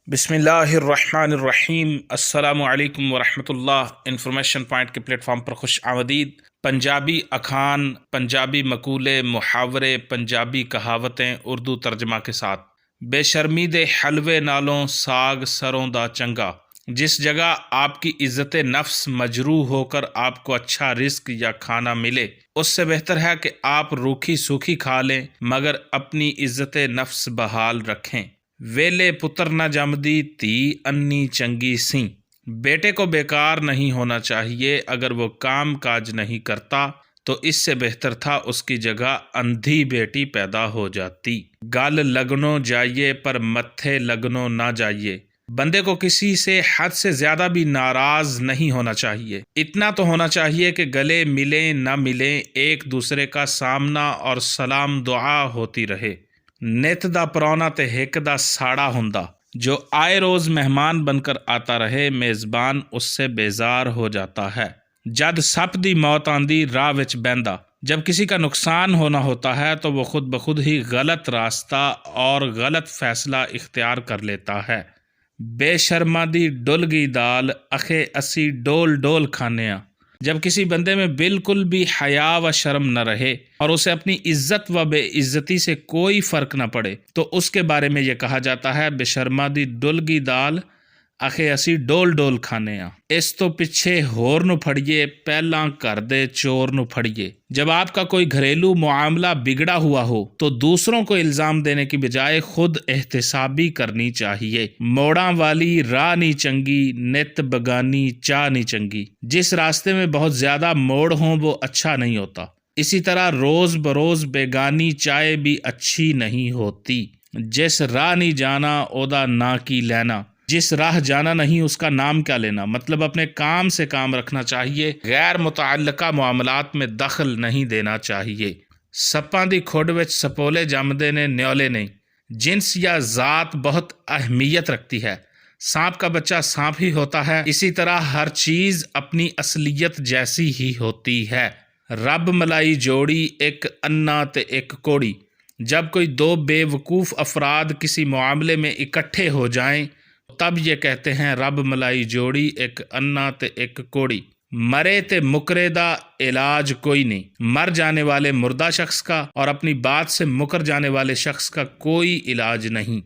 بسم اللہ الرحمن الرحیم۔ السلام علیکم ورحمۃ اللہ۔ انفارمیشن پوائنٹ کے پلیٹ فارم پر خوش آمدید۔ پنجابی اکھان، پنجابی مقولے، محاورے، پنجابی کہاوتیں اردو ترجمہ کے ساتھ۔ بے شرمی دے حلوے نالوں ساگ سروں دا چنگا۔ جس جگہ آپ کی عزت نفس مجروح ہو کر آپ کو اچھا رزق یا کھانا ملے، اس سے بہتر ہے کہ آپ روکھی سوکھی کھا لیں مگر اپنی عزت نفس بحال رکھیں۔ ویلے پتر نہ جمدی تھی انی چنگی سی۔ بیٹے کو بیکار نہیں ہونا چاہیے، اگر وہ کام کاج نہیں کرتا تو اس سے بہتر تھا اس کی جگہ اندھی بیٹی پیدا ہو جاتی۔ گل لگنوں جائیے پر متھے لگنوں نہ جائیے۔ بندے کو کسی سے حد سے زیادہ بھی ناراض نہیں ہونا چاہیے، اتنا تو ہونا چاہیے کہ گلے ملیں نہ ملیں، ایک دوسرے کا سامنا اور سلام دعا ہوتی رہے۔ نت دا پرونا تے ہک دا ساڑا ہوندا، جو آئے روز مہمان بن کر آتا رہے، میزبان اس سے بیزار ہو جاتا ہے۔ جد سپ دی موت آندی راہ وچ بہندا، جب کسی کا نقصان ہونا ہوتا ہے تو وہ خود بخود ہی غلط راستہ اور غلط فیصلہ اختیار کر لیتا ہے۔ بے شرما دی ڈل گئی دال، اخے اسی ڈول ڈول کھانیاں۔ جب کسی بندے میں بالکل بھی حیا و شرم نہ رہے اور اسے اپنی عزت و بے عزتی سے کوئی فرق نہ پڑے تو اس کے بارے میں یہ کہا جاتا ہے بے شرما دی ڈل گئی دال، اخے اسی ڈول ڈول کھانے ہاں۔ اس تو پیچھے ہور نو پھڑیے، پہلاں کر دے چور نو پھڑیے۔ جب آپ کا کوئی گھریلو معاملہ بگڑا ہوا ہو تو دوسروں کو الزام دینے کی بجائے خود احتسابی کرنی چاہیے۔ موڑاں والی راہ نہیں چنگی، نت بگانی چاہ نہیں چنگی۔ جس راستے میں بہت زیادہ موڑ ہوں وہ اچھا نہیں ہوتا، اسی طرح روز بروز بیگانی چائے بھی اچھی نہیں ہوتی۔ جس راہ نہیں جانا اودا نا کی لینا، جس راہ جانا نہیں اس کا نام کیا لینا۔ مطلب اپنے کام سے کام رکھنا چاہیے، غیر متعلقہ معاملات میں دخل نہیں دینا چاہیے۔ سپاں دی کھوڈ وچ سپولے جمدے نے نیولے نہیں۔ جنس یا ذات بہت اہمیت رکھتی ہے۔ سانپ کا بچہ سانپ ہی ہوتا ہے، اسی طرح ہر چیز اپنی اصلیت جیسی ہی ہوتی ہے۔ رب ملائی جوڑی، ایک انا تے ایک کوڑی۔ جب کوئی دو بے وقوف افراد کسی معاملے میں اکٹھے ہو جائیں تب یہ کہتے ہیں رب ملائی جوڑی، ایک انا تے ایک کوڑی۔ مرے تے مکرے دا علاج کوئی نہیں۔ مر جانے والے مردہ شخص کا اور اپنی بات سے مکر جانے والے شخص کا کوئی علاج نہیں۔